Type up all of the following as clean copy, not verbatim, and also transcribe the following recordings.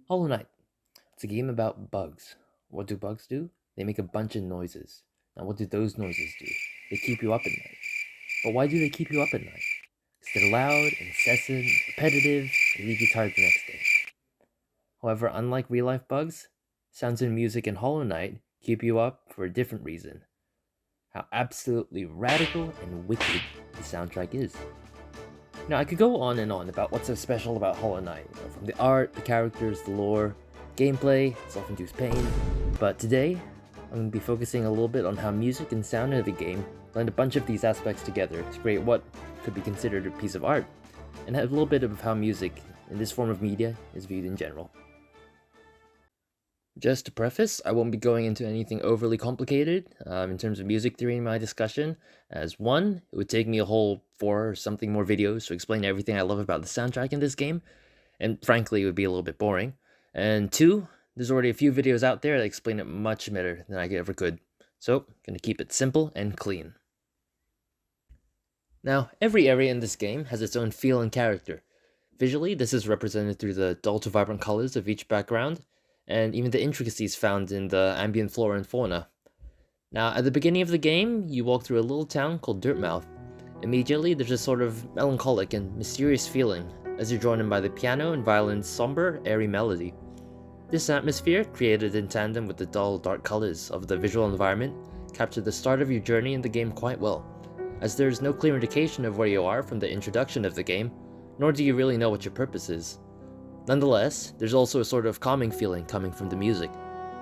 Hollow Knight. It's a game about bugs. What do bugs do? They make a bunch of noises. Now, what do those noises do? They keep you up at night. But why do they keep you up at night? Because they're loud, incessant, repetitive, they leave you tired the next day. However, unlike real life bugs, sounds and music in Hollow Knight keep you up for a different reason. How absolutely radical and wicked the soundtrack is. Now, I could go on and on about what's so special about Hollow Knight, from the art, the characters, the lore, gameplay, self-induced pain, but today, I'm going to be focusing a little bit on how music and sound of the game blend a bunch of these aspects together to create what could be considered a piece of art, and have a little bit of how music, in this form of media, is viewed in general. Just to preface, I won't be going into anything overly complicated in terms of music theory in my discussion, as one, it would take me a whole 4 or something more videos to explain everything I love about the soundtrack in this game, and frankly, it would be a little bit boring. And two, there's already a few videos out there that explain it much better than I ever could, so I'm gonna keep it simple and clean. Now, every area in this game has its own feel and character. Visually, this is represented through the dull to vibrant colors of each background, and even the intricacies found in the ambient flora and fauna. Now, at the beginning of the game, you walk through a little town called Dirtmouth. Immediately, there's a sort of melancholic and mysterious feeling as you're drawn in by the piano and violin's somber, airy melody. This atmosphere, created in tandem with the dull, dark colors of the visual environment, captured the start of your journey in the game quite well, as there is no clear indication of where you are from the introduction of the game, nor do you really know what your purpose is. Nonetheless, there's also a sort of calming feeling coming from the music.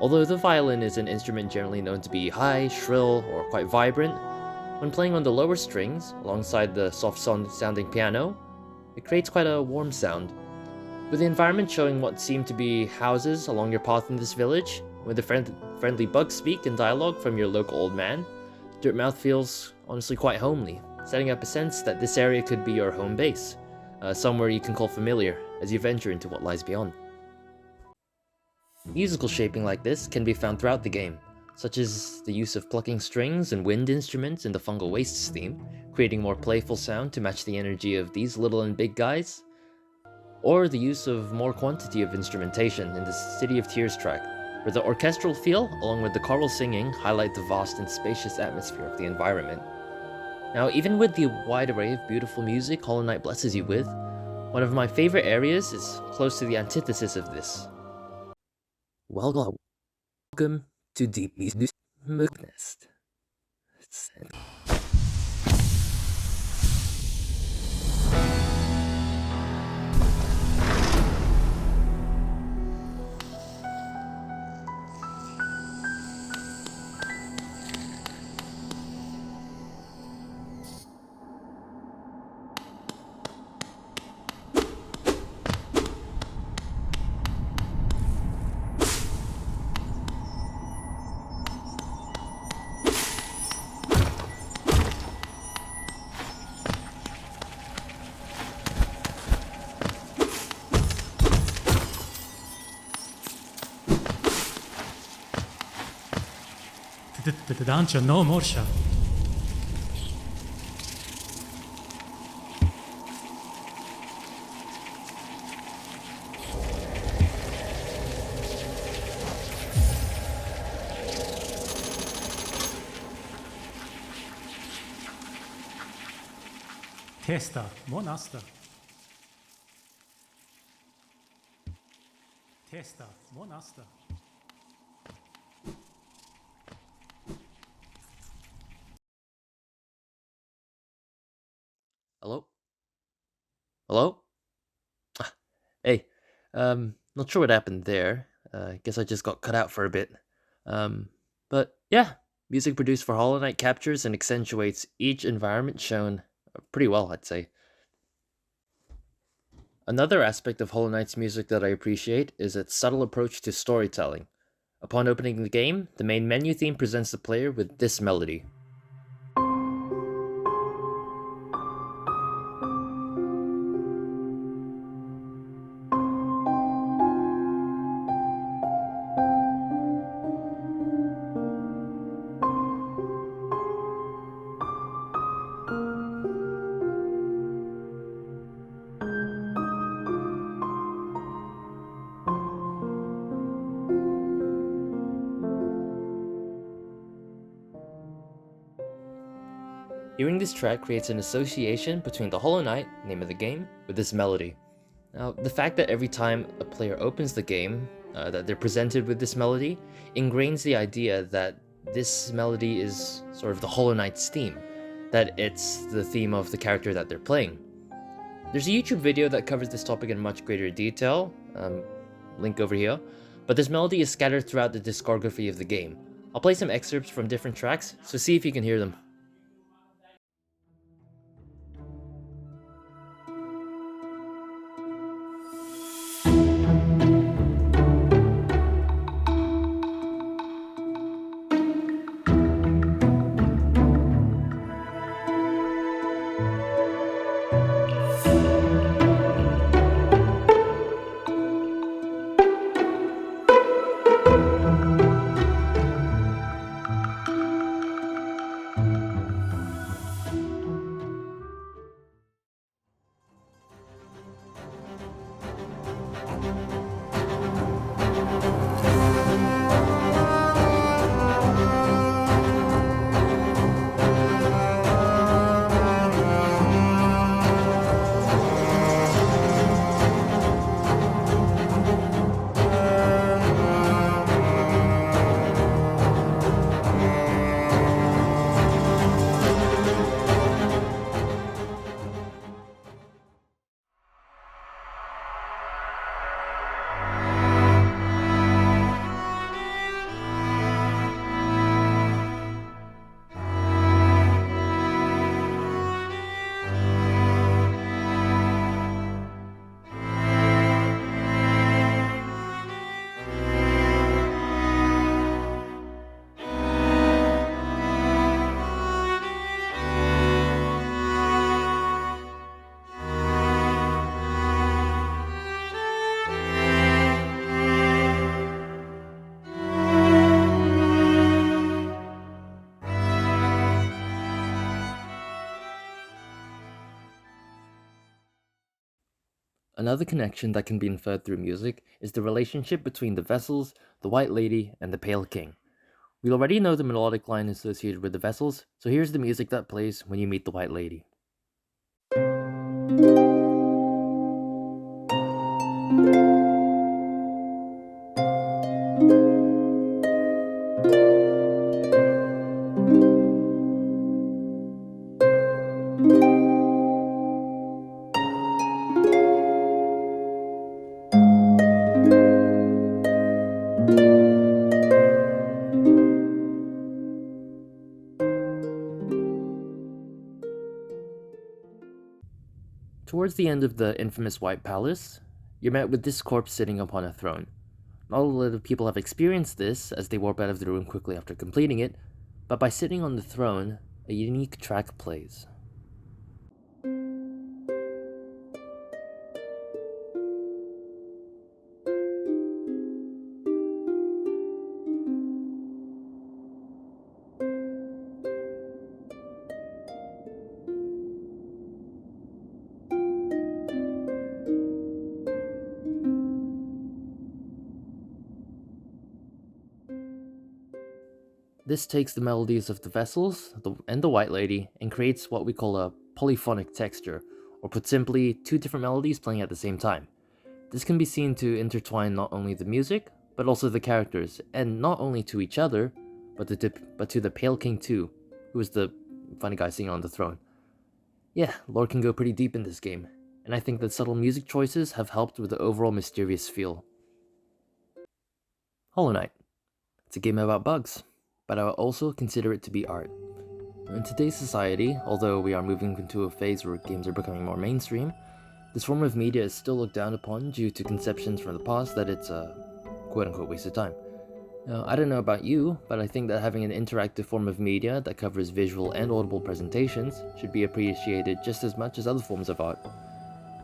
Although the violin is an instrument generally known to be high, shrill, or quite vibrant, when playing on the lower strings, alongside the sounding piano, it creates quite a warm sound. With the environment showing what seem to be houses along your path in this village, with the friendly bugs speak and dialogue from your local old man, Dirtmouth feels honestly quite homely, setting up a sense that this area could be your home base, somewhere you can call familiar as you venture into what lies beyond. Musical shaping like this can be found throughout the game, such as the use of plucking strings and wind instruments in the Fungal Wastes theme, creating more playful sound to match the energy of these little and big guys, or the use of more quantity of instrumentation in the City of Tears track, where the orchestral feel, along with the choral singing, highlight the vast and spacious atmosphere of the environment. Now, even with the wide array of beautiful music Hollow Knight blesses you with, one of my favorite areas is close to the antithesis of this. Welcome to Deeply's Nest. Dancio no morsha. Testa, monasta. Testa, monasta. Hello? Hello? Hey, not sure what happened there. Guess I just got cut out for a bit. But yeah, music produced for Hollow Knight captures and accentuates each environment shown pretty well, I'd say. Another aspect of Hollow Knight's music that I appreciate is its subtle approach to storytelling. Upon opening the game, the main menu theme presents the player with this melody. Hearing this track creates an association between the Hollow Knight, name of the game, with this melody. Now, the fact that every time a player opens the game, that they're presented with this melody, ingrains the idea that this melody is sort of the Hollow Knight's theme, that it's the theme of the character that they're playing. There's a YouTube video that covers this topic in much greater detail, link over here, but this melody is scattered throughout the discography of the game. I'll play some excerpts from different tracks, so see if you can hear them. Another connection that can be inferred through music is the relationship between the vessels, the White Lady, and the Pale King. We already know the melodic line associated with the vessels, so here's the music that plays when you meet the White Lady. Towards the end of the infamous White Palace, you're met with this corpse sitting upon a throne. Not a lot of people have experienced this as they warp out of the room quickly after completing it, but by sitting on the throne, a unique track plays. This takes the melodies of the vessels and the White Lady and creates what we call a polyphonic texture, or put simply, two different melodies playing at the same time. This can be seen to intertwine not only the music, but also the characters, and not only to each other, but to the Pale King too, who is the funny guy sitting on the throne. Yeah, lore can go pretty deep in this game, and I think that subtle music choices have helped with the overall mysterious feel. Hollow Knight. It's a game about bugs, but I would also consider it to be art. In today's society, although we are moving into a phase where games are becoming more mainstream, this form of media is still looked down upon due to conceptions from the past that it's a quote-unquote waste of time. Now, I don't know about you, but I think that having an interactive form of media that covers visual and audible presentations should be appreciated just as much as other forms of art.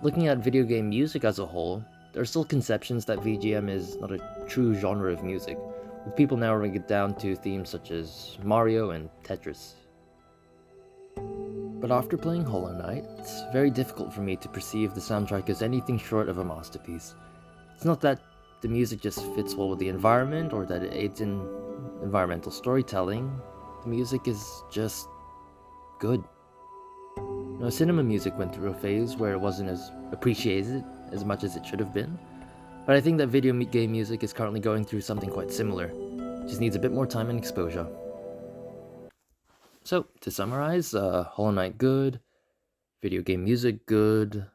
Looking at video game music as a whole, there are still conceptions that VGM is not a true genre of music, with people narrowing it down to themes such as Mario and Tetris. But after playing Hollow Knight, it's very difficult for me to perceive the soundtrack as anything short of a masterpiece. It's not that the music just fits well with the environment or that it aids in environmental storytelling. The music is just good. Cinema music went through a phase where it wasn't as appreciated as much as it should have been, but I think that video game music is currently going through something quite similar. Just needs a bit more time and exposure. So, to summarize, Hollow Knight good, video game music good,